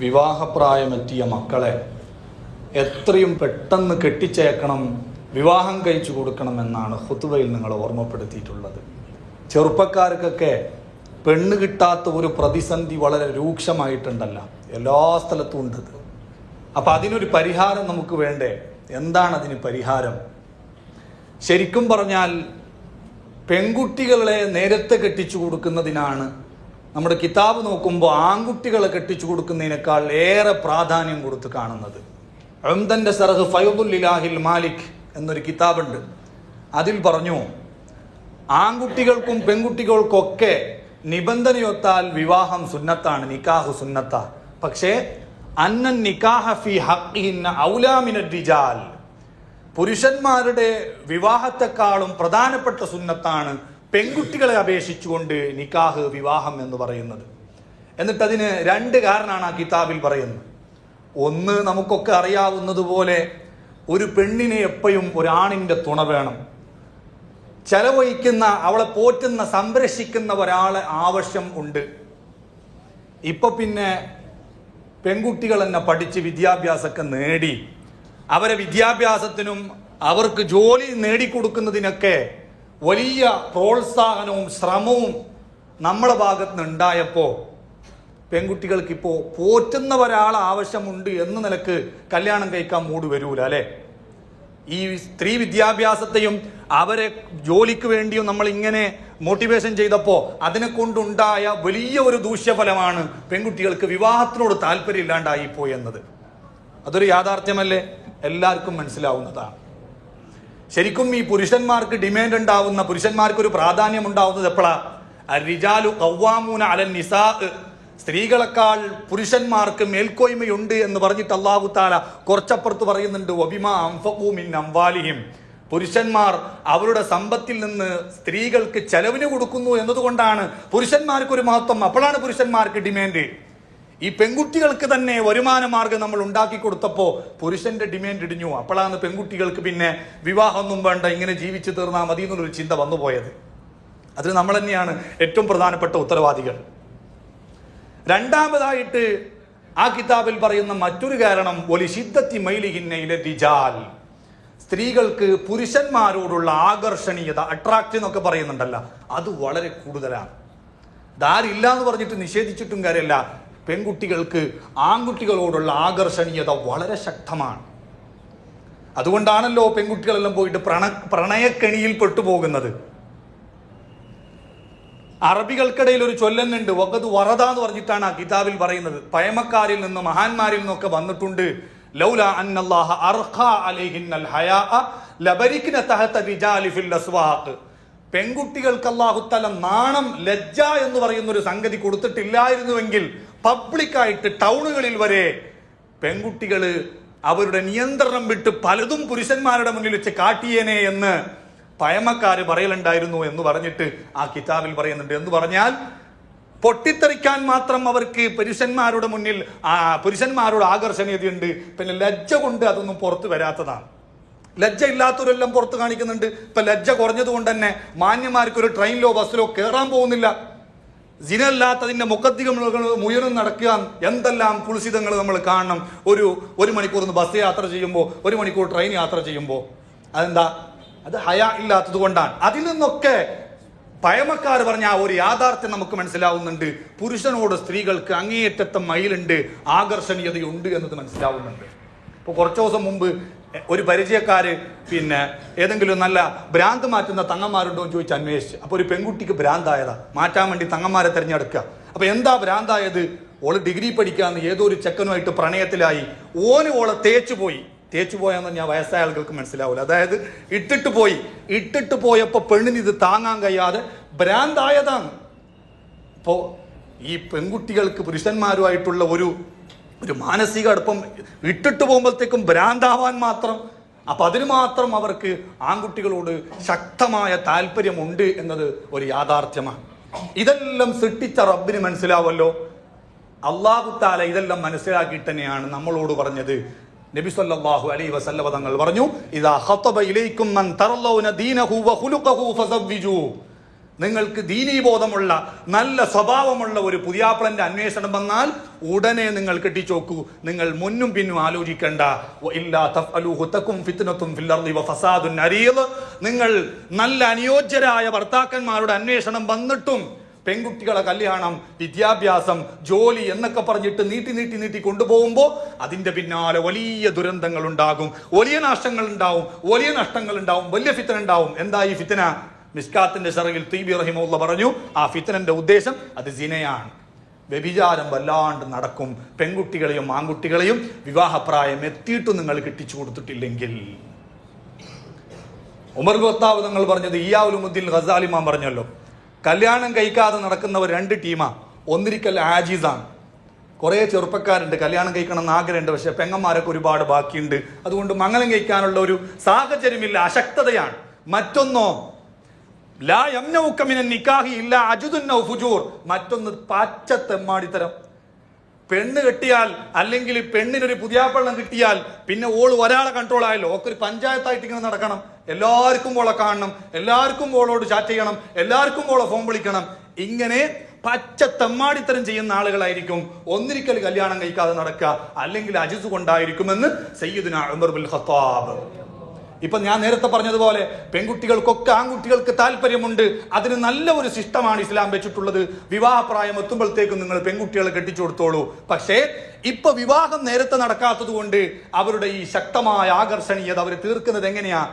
വിവാഹപ്രായമെത്തിയ മക്കളെ എത്രയും പെട്ടെന്ന് കെട്ടിച്ചേക്കണം, വിവാഹം കഴിച്ചു കൊടുക്കണമെന്നാണ് ഖുതുബയിൽ നിങ്ങൾ ഓർമ്മപ്പെടുത്തിയിട്ടുള്ളത്. ചെറുപ്പക്കാർക്കൊക്കെ പെണ്ണ് കിട്ടാത്ത ഒരു പ്രതിസന്ധി വളരെ രൂക്ഷമായിട്ടുണ്ടല്ല, എല്ലാ സ്ഥലത്തും ഉണ്ട്. അപ്പം അതിനൊരു പരിഹാരം നമുക്ക് വേണ്ടേ? എന്താണ് അതിന് പരിഹാരം? ശരിക്കും പറഞ്ഞാൽ പെൺകുട്ടികളെ നേരത്തെ കെട്ടിച്ചു കൊടുക്കുന്നതിനാണ് നമ്മുടെ കിതാബ് നോക്കുമ്പോൾ ആൺകുട്ടികളെ കെട്ടിച്ചു കൊടുക്കുന്നതിനേക്കാൾ ഏറെ പ്രാധാന്യം കൊടുത്ത് കാണുന്നത്. ഉംദന്റെ സർഹ് ഫൈദുൽ ഇലാഹിൽ മാലിക് എന്നൊരു കിതാബുണ്ട്. അതിൽ പറഞ്ഞു, ആൺകുട്ടികൾക്കും പെൺകുട്ടികൾക്കൊക്കെ നിബന്ധനയൊത്താൽ വിവാഹം സുന്നത്താണ്, നിക്കാഹ് സുന്നത്ത. പക്ഷേ അന്നൻ നിക്കാഹ ഫി ഹഖ്ഹിന്ന ഔലാ മിനർ റിജാൽ, പുരുഷന്മാരുടെ വിവാഹത്തെക്കാളും പ്രധാനപ്പെട്ട സുന്നത്താണ് പെൺകുട്ടികളെ അപേക്ഷിച്ചുകൊണ്ട് നിക്കാഹ്, വിവാഹം എന്ന് പറയുന്നത്. എന്നിട്ട് അതിന് രണ്ട് കാരണമാണ് ആ കിതാബിൽ പറയുന്നത്. ഒന്ന്, നമുക്കൊക്കെ അറിയാവുന്നതുപോലെ ഒരു പെണ്ണിന് എപ്പോഴും ഒരാണിൻ്റെ തുണ വേണം. ചെലവഴിക്കുന്ന, അവളെ പോറ്റുന്ന, സംരക്ഷിക്കുന്ന ഒരാളെ ആവശ്യം ഉണ്ട്. ഇപ്പൊ പിന്നെ പെൺകുട്ടികൾ തന്നെ പഠിച്ച് വിദ്യാഭ്യാസമൊക്കെ നേടി അവരെ വിദ്യാഭ്യാസത്തിനും അവർക്ക് ജോലി നേടിക്കൊടുക്കുന്നതിനൊക്കെ വലിയ പ്രോത്സാഹനവും ശ്രമവും നമ്മളെ ഭാഗത്ത് നിന്ന് ഉണ്ടായപ്പോൾ പെൺകുട്ടികൾക്കിപ്പോൾ പോറ്റുന്ന ഒരാൾ ആവശ്യമുണ്ട് എന്ന നിലക്ക് കല്യാണം കഴിക്കാൻ മൂട് വരൂല അല്ലേ? ഈ സ്ത്രീ വിദ്യാഭ്യാസത്തെയും അവരെ ജോലിക്ക് വേണ്ടിയും നമ്മൾ ഇങ്ങനെ മോട്ടിവേഷൻ ചെയ്തപ്പോൾ അതിനെ കൊണ്ടുണ്ടായ വലിയ ഒരു ദൂഷ്യഫലമാണ് പെൺകുട്ടികൾക്ക് വിവാഹത്തിനോട് താല്പര്യം ഇല്ലാണ്ടായിപ്പോയി എന്നത്. അതൊരു യാഥാർത്ഥ്യമല്ലേ? എല്ലാവർക്കും മനസ്സിലാവുന്നതാണ്. ശരിക്കും ഈ പുരുഷന്മാർക്ക് ഡിമാൻഡ് ഉണ്ടാവുന്ന, പുരുഷന്മാർക്ക് ഒരു പ്രാധാന്യം ഉണ്ടാവുന്നത് എപ്പോഴാ? അർരിജാലു ഖവ്വാമൂന അലൻ നിസാ, സ്ത്രീകളെക്കാൾ പുരുഷന്മാർക്ക് മേൽക്കോയ്മയുണ്ട് എന്ന് പറഞ്ഞിട്ട് അല്ലാഹു തആല കുറച്ചപ്പുറത്ത് പറയുന്നുണ്ട്, വബിമാ അൻഫഖൂ മിൻ അംവാലിഹിം, പുരുഷന്മാർ അവരുടെ സമ്പത്തിൽ നിന്ന് സ്ത്രീകൾക്ക് ചെലവിന് കൊടുക്കുന്നു എന്നതുകൊണ്ടാണ് പുരുഷന്മാർക്ക് ഒരു മഹത്വം. അപ്പോഴാണ് പുരുഷന്മാർക്ക് ഡിമാൻഡ്. ഈ പെൺകുട്ടികൾക്ക് തന്നെ വരുമാന മാർഗം നമ്മൾ ഉണ്ടാക്കി കൊടുത്തപ്പോൾ പുരുഷന്റെ ഡിമാൻഡ് ഇടിഞ്ഞു. അപ്പോഴാണ് പെൺകുട്ടികൾക്ക് പിന്നെ വിവാഹമൊന്നും വേണ്ട, ഇങ്ങനെ ജീവിച്ചു തീർന്നാൽ മതി എന്നുള്ളൊരു ചിന്ത വന്നുപോയത്. അതിന് നമ്മൾ തന്നെയാണ് ഏറ്റവും പ്രധാനപ്പെട്ട ഉത്തരവാദികൾ. രണ്ടാമതായിട്ട് ആ കിതാബിൽ പറയുന്ന മറ്റൊരു കാരണം, വലിശിദ്ദത്തി മൈലിഹിന്ന ഇല റിജാൽ, സ്ത്രീകൾക്ക് പുരുഷന്മാരോടുള്ള ആകർഷണീയത, അട്രാക്റ്റ് എന്നൊക്കെ പറയുന്നുണ്ടല്ലോ, അത് വളരെ കൂടുതലാണ്. ധാരില്ല എന്ന് പറഞ്ഞിട്ട് നിഷേധിച്ചിട്ടും കാര്യമല്ല, പെൺകുട്ടികൾക്ക് ആൺകുട്ടികളോടുള്ള ആകർഷണീയത വളരെ ശക്തമാണ്. അതുകൊണ്ടാണല്ലോ പെൺകുട്ടികളെല്ലാം പോയിട്ട് പ്രണയക്കെണിയിൽ പെട്ടുപോകുന്നത്. അറബികൾക്കിടയിൽ ഒരു ചൊല്ലുന്നുണ്ട്, വഖദ് വറദ എന്ന് പറഞ്ഞിട്ടാണ് ആ കിതാബിൽ പറയുന്നത്. പഴമക്കാരിൽ നിന്ന്, മഹാന്മാരിൽ നിന്നൊക്കെ വന്നിട്ടുണ്ട്, ലൗലാ അന്നല്ലാഹ അർഖാ അലൈഹിന്നൽ ഹയാ ലബരിക്ന തഹത റിജാലി ഫിൽ അസ്വാഖ്, പെൺകുട്ടികൾക്ക് അല്ലാഹു തആല നാണം, ലജ്ജ എന്ന് പറയുന്ന ഒരു സംഗതി കൊടുത്തിട്ടില്ലായിരുന്നുവെങ്കിൽ പബ്ലിക്കായിട്ട് ടൗണുകളിൽ വരെ പെൺകുട്ടികൾ അവരുടെ നിയന്ത്രണം വിട്ട് പലതും പുരുഷന്മാരുടെ മുന്നിൽ വെച്ച് കാട്ടിയേനെ എന്ന് പഴമക്കാര് പറയലുണ്ടായിരുന്നു എന്ന് പറഞ്ഞിട്ട് ആ കിതാബിൽ പറയുന്നുണ്ട്. എന്ന് പറഞ്ഞാൽ പൊട്ടിത്തെറിക്കാൻ മാത്രം അവർക്ക് പുരുഷന്മാരുടെ മുന്നിൽ പുരുഷന്മാരോട് ആകർഷണീയതയുണ്ട്. പിന്നെ ലജ്ജ കൊണ്ട് അതൊന്നും പുറത്തു വരാത്തതാണ്. ലജ്ജ ഇല്ലാത്തവരെല്ലാം പുറത്ത് കാണിക്കുന്നുണ്ട്. ഇപ്പൊ ലജ്ജ കുറഞ്ഞത് കൊണ്ട് തന്നെ മാന്യന്മാർക്ക് ഒരു ട്രെയിനിലോ ബസ്സിലോ കയറാൻ പോകുന്നില്ല. ജിനല്ലാത്തതിന്റെ മുഖദ്ദികൾ മുഴുവനും നടക്കുക. എന്തെല്ലാം കുൽസിതങ്ങൾ നമ്മൾ കാണണം. ഒരു മണിക്കൂർ ബസ് യാത്ര ചെയ്യുമ്പോൾ, ഒരു മണിക്കൂർ ട്രെയിൻ യാത്ര ചെയ്യുമ്പോൾ. അതെന്താ? അത് ഹയാ ഇല്ലാത്തത് കൊണ്ടാണ്. അതിൽ നിന്നൊക്കെ പഴമക്കാർ പറഞ്ഞ ആ ഒരു യാഥാർത്ഥ്യം നമുക്ക് മനസ്സിലാവുന്നുണ്ട്. പുരുഷനോട് സ്ത്രീകൾക്ക് അങ്ങേയറ്റത്തെ മയിലുണ്ട്, ആകർഷണീയതയുണ്ട് എന്നത് മനസ്സിലാവുന്നുണ്ട്. ഇപ്പോൾ കുറച്ച് ദിവസം മുമ്പ് ഒരു പരിചയക്കാര് പിന്നെ ഏതെങ്കിലും നല്ല ഭ്രാന്ത് മാറ്റുന്ന തങ്ങന്മാരുണ്ടോ എന്ന് ചോദിച്ച് അന്വേഷിച്ച്, അപ്പോൾ ഒരു പെൺകുട്ടിക്ക് ഭ്രാന്തായതാ, മാറ്റാൻ വേണ്ടി തങ്ങന്മാരെ തിരഞ്ഞെടുക്കുക. അപ്പൊ എന്താ ഭ്രാന്തായത്? ഓള് ഡിഗ്രി പഠിക്കാന്ന് ഏതോ ഒരു ചെക്കനുമായിട്ട് പ്രണയത്തിലായി. ഓളെ തേച്ചു പോയെന്ന് ഞാൻ വയസ്സായ ആളുകൾക്ക് മനസ്സിലാവില്ല. അതായത് ഇട്ടിട്ട് പോയപ്പോൾ പെണ്ണിന് ഇത് താങ്ങാൻ കഴിയാതെ ഭ്രാന്തായതാണ്. ഇപ്പോ ഈ പെൺകുട്ടികൾക്ക് പുരുഷന്മാരുമായിട്ടുള്ള ഒരു മാനസിക അടുപ്പം ഇട്ടിട്ട് പോകുമ്പോഴത്തേക്കും ഭ്രാന്താവാൻ മാത്രം, അപ്പൊ അതിന് മാത്രം അവർക്ക് ആൺകുട്ടികളോട് ശക്തമായ താല്പര്യമുണ്ട് എന്നത് ഒരു യാഥാർത്ഥ്യമാണ്. ഇതെല്ലാം സൃഷ്ടിച്ച റബ്ബിന് മനസ്സിലാവല്ലോ. അല്ലാഹു തആല ഇതെല്ലാം മനസ്സിലാക്കിയിട്ട് തന്നെയാണ് നമ്മളോട് പറഞ്ഞത്. നബി സല്ലല്ലാഹു അലൈഹി വസല്ലം തങ്ങൾ പറഞ്ഞു, ഇദാ ഖതബ ഇലൈക്കും മൻ തറലൗന ദീനഹു വ ഖുലുഖഹു ഫസവ്വിജു, നിങ്ങൾക്ക് ദീനീബോധമുള്ള നല്ല സ്വഭാവമുള്ള ഒരു പുതിയാപ്ലന്റെ അന്വേഷണം വന്നാൽ ഉടനെ നിങ്ങൾ കെട്ടിച്ചോക്കൂ. നിങ്ങൾ മുന്നും പിന്നും ആലോചിക്കണ്ട. നിങ്ങൾ നല്ല അനുയോജ്യരായ ഭർത്താക്കന്മാരുടെ അന്വേഷണം വന്നിട്ടും പെൺകുട്ടികളെ കല്യാണം, വിദ്യാഭ്യാസം, ജോലി എന്നൊക്കെ പറഞ്ഞിട്ട് നീട്ടി കൊണ്ടുപോകുമ്പോൾ അതിന്റെ പിന്നാലെ വലിയ ദുരന്തങ്ങൾ ഉണ്ടാകും, വലിയ നാശങ്ങൾ ഉണ്ടാവും, വലിയ നഷ്ടങ്ങൾ ഉണ്ടാവും, വലിയ ഫിത്ന ഉണ്ടാവും. എന്താ ഈ ഫിത്ന? മിസ്കാത്തിന്റെ ശറഹിൽ തീബി റഹിമഹുല്ലാഹ് പറഞ്ഞു, ആ ഫിത്നന്റെ ഉദ്ദേശം അത് സിനയാണ്. വ്യഭിചാരം വല്ലാണ്ട് നടക്കും. പെൺകുട്ടികളെയും ആൺകുട്ടികളെയും വിവാഹപ്രായം എത്തിയിട്ടും നിങ്ങൾ കെട്ടിച്ചു കൊടുത്തിട്ടില്ലെങ്കിൽ. ഉമർ ഖത്താബ് തങ്ങൾ പറഞ്ഞത് ഇയാഉലുദ്ദീൻ ഗസാലി ഇമാം പറഞ്ഞല്ലോ, കല്യാണം കഴിക്കാതെ നടക്കുന്നവർ രണ്ട് ടീമാ. ഒന്നിരിക്കൽ ആജിസാണ്, കുറേ ചെറുപ്പക്കാരുണ്ട്, കല്യാണം കഴിക്കണം എന്ന് ആഗ്രഹമുണ്ട്, പക്ഷെ പെങ്ങന്മാരൊക്കെ ഒരുപാട് ബാക്കിയുണ്ട്, അതുകൊണ്ട് മംഗലം കഴിക്കാനുള്ള ഒരു സാഹചര്യമില്ല, അശക്തതയാണ്. മറ്റൊന്നോ ലാ യംനഉക മിനൻ നിക്കാഹി ഇല്ലാ അജ്ദുൻ ഔ ഫുജൂർ, മറ്റൊന്ന് പച്ച തെമ്മാടിത്തരം. പെണ്ണ് കെട്ടിയാൽ അല്ലെങ്കിൽ പെണ്ണിനൊരു പുതിയാപ്പള്ളം കിട്ടിയാൽ പിന്നെ ഓള് ഒരാളെ കൺട്രോൾ ആയല്ലോ, ഒക്കെ ഒരു പഞ്ചായത്തായിട്ട് ഇങ്ങനെ നടക്കണം. എല്ലാവർക്കും ഓളെ കാണണം, എല്ലാവർക്കും ഓളോട് ചാറ്റ് ചെയ്യണം, എല്ലാവർക്കും ഓളെ ഫോൺ വിളിക്കണം. ഇങ്ങനെ പച്ച തെമ്മാടിത്തരം ചെയ്യുന്ന ആളുകളായിരിക്കും ഒന്നിരിക്കൽ കല്യാണം കഴിക്കാതെ നടക്കുക, അല്ലെങ്കിൽ അജിസ് കൊണ്ടായിരിക്കുമെന്ന് സയ്യിദുനാ ഉമർ ബിൻ ഖത്താബ്. ഇപ്പൊ ഞാൻ നേരത്തെ പറഞ്ഞതുപോലെ പെൺകുട്ടികൾക്കൊക്കെ ആൺകുട്ടികൾക്ക് താല്പര്യമുണ്ട്, അതിന് നല്ല ഒരു സിസ്റ്റമാണ് ഇസ്ലാം വെച്ചിട്ടുള്ളത്. വിവാഹപ്രായം എത്തുമ്പോഴത്തേക്കും നിങ്ങൾ പെൺകുട്ടികളെ കെട്ടിച്ചു കൊടുത്തോളൂ. പക്ഷേ ഇപ്പൊ വിവാഹം നേരത്തെ നടക്കാത്തത് കൊണ്ട് അവരുടെ ഈ ശക്തമായ ആകർഷണീയത അവർ തീർക്കുന്നത് എങ്ങനെയാ?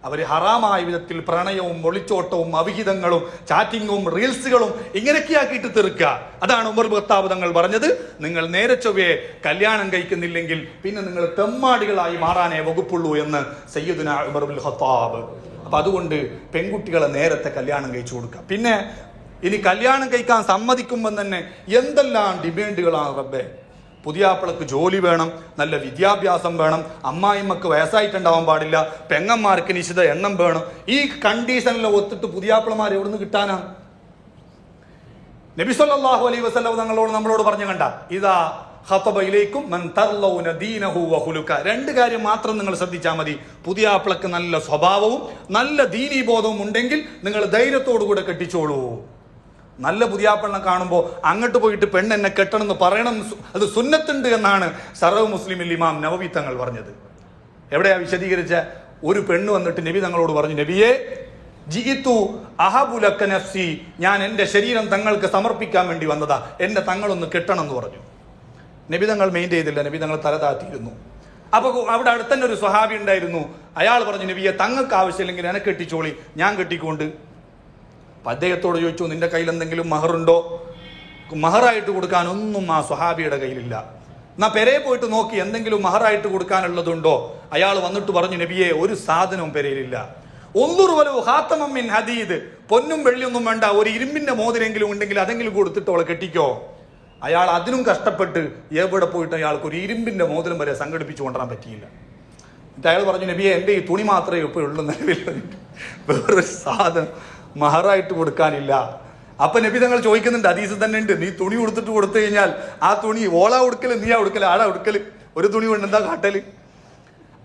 അവർ ഹറാമായ വിധത്തിൽ പ്രണയവും ഒളിച്ചോട്ടവും അവിഹിതങ്ങളും ചാറ്റിങ്ങും റീൽസുകളും ഇങ്ങനെയൊക്കെ ആക്കിയിട്ട് തീർക്കുക. അതാണ് ഉമർ ഖത്താബ് തങ്ങൾ പറഞ്ഞത്, നിങ്ങൾ നേരെ ചൊവ്വേ കല്യാണം കഴിക്കുന്നില്ലെങ്കിൽ പിന്നെ നിങ്ങൾ തെമ്മാടികളായി മാറാനേ വകുപ്പുള്ളൂ എന്ന് സയ്യിദുനാ ഉമർ ബിൻ ഖത്താബ്. അപ്പൊ അതുകൊണ്ട് പെൺകുട്ടികളെ നേരത്തെ കല്യാണം കഴിച്ചു കൊടുക്കുക. പിന്നെ ഇനി കല്യാണം കഴിക്കാൻ സമ്മതിക്കുമ്പോൾ തന്നെ എന്തെല്ലാം ഡിമാൻഡുകളാണ് റബ്ബേ. പുതിയാപ്പിളക്ക് ജോലി വേണം, നല്ല വിദ്യാഭ്യാസം വേണം, അമ്മായിമ്മക്ക് വയസ്സായിട്ടുണ്ടാവാൻ പാടില്ല, പെങ്ങന്മാർക്ക് നിശ്ചിത എണ്ണം വേണം. ഈ കണ്ടീഷനിൽ ഒത്തിട്ട് പുതിയാപ്പിളമാർ എവിടുന്ന് കിട്ടാനാണ്? നബി സല്ലല്ലാഹു അലൈഹി വസല്ലം നമ്മളോട് പറഞ്ഞു കണ്ട, ഇദാ ഖതബ ഇലൈക്കും മൻ തർലൗന ദീനഹു വഖുലുക. രണ്ട് കാര്യം മാത്രം നിങ്ങൾ ശ്രദ്ധിച്ചാൽ മതി. പുതിയാപ്പിളക്ക് നല്ല സ്വഭാവവും നല്ല ദീനീബോധവും ഉണ്ടെങ്കിൽ നിങ്ങൾ ധൈര്യത്തോടു കൂടെ കെട്ടിച്ചോളൂ. നല്ല പുതിയാപ്പെണ്ണെ കാണുമ്പോൾ അങ്ങോട്ട് പോയിട്ട് പെണ്ണ് എന്നെ കെട്ടണം എന്ന് പറയണം, അത് സുന്നത്തുണ്ട് എന്നാണ് ശറഹ് മുസ്ലിമിൽ ഇമാം നവവി തങ്ങൾ പറഞ്ഞത്. എവിടെയാ വിശദീകരിച്ച? ഒരു പെണ്ണ് വന്നിട്ട് നബി തങ്ങളോട് പറഞ്ഞു, നബിയെ ജിഇതു അഹബു ലക നഫ്സി, ഞാൻ എൻ്റെ ശരീരം തങ്ങൾക്ക് സമർപ്പിക്കാൻ വേണ്ടി വന്നതാ, എന്നെ തങ്ങളൊന്ന് കെട്ടണം എന്ന് പറഞ്ഞു. നബി തങ്ങൾ മെയിൻ ചെയ്തില്ല, നബി തങ്ങൾ തല താത്തിയിരുന്നു. അപ്പൊ അവിടെ അടുത്തന്നെ ഒരു സ്വഹാബി ഉണ്ടായിരുന്നു, അയാൾ പറഞ്ഞു, നബിയെ തങ്ങൾക്ക് ആവശ്യമില്ലെങ്കിൽ എന്നെ കെട്ടിച്ചോളി, ഞാൻ കെട്ടിക്കൊണ്ട്. അദ്ദേഹത്തോട് ചോദിച്ചു, നിന്റെ കയ്യിൽ എന്തെങ്കിലും മഹറുണ്ടോ? മഹറായിട്ട് കൊടുക്കാനൊന്നും ആ സ്വഹാബിയുടെ കയ്യിലില്ല. എന്നാ പെരയെ പോയിട്ട് നോക്കി എന്തെങ്കിലും മഹറായിട്ട് കൊടുക്കാനുള്ളതുണ്ടോ? അയാൾ വന്നിട്ട് പറഞ്ഞു, നബിയെ ഒരു സാധനവും പെരയിലില്ല. ഒന്നുറുവലോ ഹാത്തമമ്മിൻ ഹദീദ്, പൊന്നും വെള്ളിയൊന്നും വേണ്ട, ഒരു ഇരുമ്പിന്റെ മോതിരെങ്കിലും ഉണ്ടെങ്കിൽ അതെങ്കിലും കൊടുത്തിട്ട് അവളെ കെട്ടിക്കോ. അയാൾ അതിനും കഷ്ടപ്പെട്ട് എവിടെ പോയിട്ട് അയാൾക്ക് ഒരു ഇരുമ്പിന്റെ മോതിരം വരെ സംഘടിപ്പിച്ചു കൊണ്ടുവരാൻ പറ്റിയില്ല. എന്നിട്ട് അയാൾ പറഞ്ഞു, നബിയെ എൻ്റെ ഈ തുണി മാത്രമേ ഇപ്പോൾ ഉള്ളൂ, നിലവിൽ വേറൊരു സാധനം മഹറായിട്ട് കൊടുക്കാനില്ല. അപ്പൊ നബി തങ്ങൾ ചോദിക്കുന്നുണ്ട്, ഹദീസ് തന്നെ ഉണ്ട്, നീ തുണി കൊടുത്തിട്ട് കൊടുത്തു കഴിഞ്ഞാൽ ആ തുണി ഓളാ ഉടുക്കല്, നീയാ ഉടുക്കല്, ആടാ ഉടുക്കല്, ഒരു തുണി കൊണ്ട് എന്താ കാട്ടല്?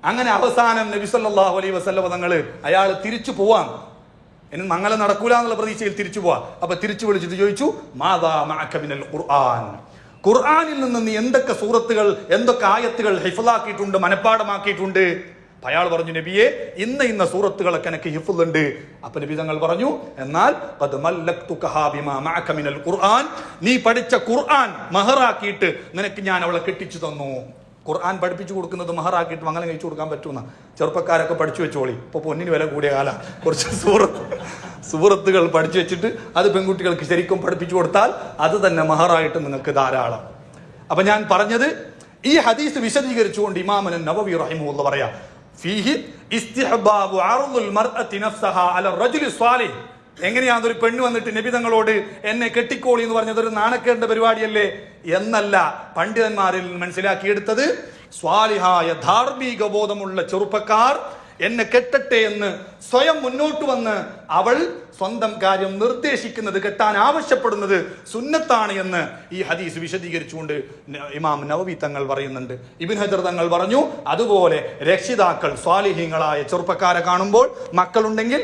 അങ്ങനെ അവസാനം നബി സല്ലല്ലാഹു അലൈഹി വസല്ലം തങ്ങള് അയാൾ തിരിച്ചു പോവാൻ, ഇനി മംഗലം നടക്കൂല എന്നുള്ള പ്രതീക്ഷയിൽ തിരിച്ചു പോവാ. അപ്പൊ തിരിച്ചു വിളിച്ചിട്ട് ചോദിച്ചു, മാദാ മഅക മിനൽ ഖുർആൻ, ഖുർആനിൽ നിന്ന് നീ എന്തൊക്കെ സൂറത്തുകൾ എന്തൊക്കെ ആയത്തുകൾ ഹിഫ്ളാക്കിയിട്ടുണ്ട്, മനഃപ്പാഠമാക്കിയിട്ടുണ്ട്? അയാൾ പറഞ്ഞു, നബിയെ ഇന്ന സൂറത്തുകളൊക്കെ എനിക്ക് ഹിഫ്ളുണ്ട്. അപ്പൊ നബി തങ്ങൾ പറഞ്ഞു, എന്നാൽ നീ പഠിച്ച ഖുർആൻ മഹറാക്കിയിട്ട് നിനക്ക് ഞാൻ അവളെ കെട്ടിച്ചു തന്നു. ഖുർആൻ പഠിപ്പിച്ചു കൊടുക്കുന്നത് മഹറാക്കിയിട്ട് മംഗലം കഴിച്ചു കൊടുക്കാൻ പറ്റുന്ന ചെറുപ്പക്കാരൊക്കെ പഠിച്ചു വെച്ചോളി. ഇപ്പൊ പൊന്നിന് വില കൂടിയ കാല, കുറച്ച് സൂറത്തുകൾ പഠിച്ചു വെച്ചിട്ട് അത് പെൺകുട്ടികൾക്ക് ശരിക്കും പഠിപ്പിച്ചു കൊടുത്താൽ അത് തന്നെ മഹറായിട്ട് നിങ്ങൾക്ക് ധാരാളം. അപ്പൊ ഞാൻ പറഞ്ഞത്, ഈ ഹദീസ് വിശദീകരിച്ചുകൊണ്ട് ഇമാം നവവി റഹിമഹുല്ലാഹ് പറയാ, ഫീഹി ഇസ്തിഹ്ബാബു അർളുൽ മർഅതി നഫ്സഹാ അല റജുലി സ്വാലിഹ്. എങ്ങനെയാണ് ഒരു പെണ്ണ് വന്നിട്ട് നബി തങ്ങളോട് എന്നെ കെട്ടിക്കോളി എന്ന് പറഞ്ഞത് ഒരു നാണക്കേണ്ട പരിപാടിയല്ലേ എന്നല്ല പണ്ഡിതന്മാരിൽ മനസ്സിലാക്കിയെടുത്തത്. സ്വാലിഹായ ധാർമ്മിക ബോധമുള്ള ചെറുപ്പക്കാർ എന്നെ കെട്ടട്ടെ എന്ന് സ്വയം മുന്നോട്ട് വന്ന് അവൾ സ്വന്തം കാര്യം നിർദ്ദേശിക്കുന്നത്, കെട്ടാൻ ആവശ്യപ്പെടുന്നത് സുന്നത്താണ് എന്ന് ഈ ഹദീസ് വിശദീകരിച്ചുകൊണ്ട് ഇമാം നവവി തങ്ങൾ പറയുന്നുണ്ട്. ഇബ്നു ഹജർ തങ്ങൾ പറഞ്ഞു, അതുപോലെ രക്ഷിതാക്കൾ സ്വാലിഹീങ്ങളായ ചെറുപ്പക്കാരെ കാണുമ്പോൾ, മക്കളുണ്ടെങ്കിൽ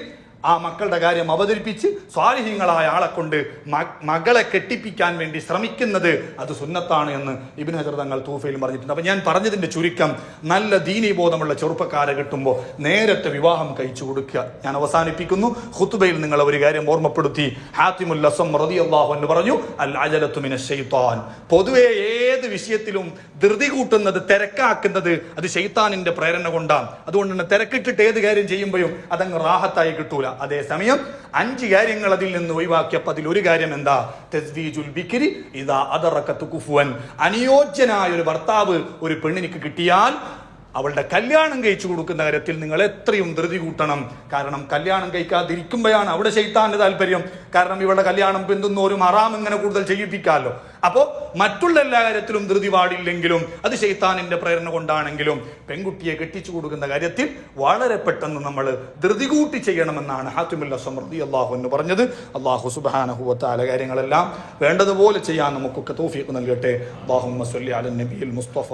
ആ മക്കളുടെ കാര്യം അവതരിപ്പിച്ച് സ്വാലിഹീങ്ങളായ ആളെ കൊണ്ട് മകളെ കെട്ടിപ്പിക്കാൻ വേണ്ടി ശ്രമിക്കുന്നത് അത് സുന്നത്താണ് എന്ന് ഇബ്നു ഹജർ തങ്ങൾ തൂഫയിൽ പറഞ്ഞിട്ടുണ്ട്. അപ്പൊ ഞാൻ പറഞ്ഞതിന്റെ ചുരുക്കം, നല്ല ദീനീബോധമുള്ള ചെറുപ്പക്കാരെ കിട്ടുമ്പോൾ നേരത്തെ വിവാഹം കഴിച്ചു കൊടുക്കുക. ഞാൻ അവസാനിപ്പിക്കുന്നു. ഖുതുബയിൽ നിങ്ങൾ ഒരു കാര്യം ഓർമ്മപ്പെടുത്തി. ഹാത്തിമുൽ അസ്വം റളിയല്ലാഹു അൻഹു പറഞ്ഞു, അൽ അജലത്തു മിനശ് ശൈത്താൻ. പൊതുവെ ഏത് വിഷയത്തിലും ധൃതി കൂട്ടുന്നത്, തിരക്കാക്കുന്നത് അത് ശൈത്താനിന്റെ പ്രേരണ കൊണ്ടാണ്. അതുകൊണ്ട് തന്നെ തിരക്കിട്ടിട്ട് ഏത് കാര്യം ചെയ്യുമ്പോഴും അതങ്ങ് റാഹത്തായി കിട്ടൂല. അതേസമയം 5 കാര്യങ്ങൾ അതിൽ നിന്ന് ഒഴിവാക്കിയപ്പോൾ അതിലൊരു കാര്യം എന്താ? തസ്വീജുൽ ബിക്രി ഇദാ അദറകത് കുഫുവൻ. അനുയോജ്യനായ ഒരു ഭർത്താവ് ഒരു പെണ്ണിനിക്ക് കിട്ടിയാൽ അവളുടെ കല്യാണം കഴിച്ചു കൊടുക്കുന്ന കാര്യത്തിൽ നിങ്ങൾ എത്രയും ധൃതി കൂട്ടണം. കാരണം കല്യാണം കഴിക്കാതിരിക്കുമ്പോഴാണ് അവിടെ ശൈത്താന്റെ താല്പര്യം. കാരണം ഇവളുടെ കല്യാണം പിന്തുന്നോരും ഹറാം ഇങ്ങനെ കൂടുതൽ ചെയ്യിപ്പിക്കാമല്ലോ. അപ്പോൾ മറ്റുള്ള എല്ലാ കാര്യത്തിലും ധൃതി പാടില്ലെങ്കിലും അത് ശൈത്താനിന്റെ പ്രേരണ കൊണ്ടാണെങ്കിലും പെൺകുട്ടിയെ കെട്ടിച്ചു കൊടുക്കുന്ന കാര്യത്തിൽ വളരെ പെട്ടെന്ന് നമ്മൾ ധൃതി കൂട്ടി ചെയ്യണമെന്നാണ് ഹാത്തിമുൽ അസ്വം റളിയല്ലാഹു അൻഹു പറഞ്ഞത്. അല്ലാഹു സുബ്ഹാനഹു വ തആല കാര്യങ്ങളെല്ലാം വേണ്ടതുപോലെ ചെയ്യാൻ നമുക്കൊക്കെ തൗഫീഖ് നൽകട്ടെ. അല്ലാഹുമ്മ സ്വല്ലി അലൻ നബിയിൽ മുസ്തഫ.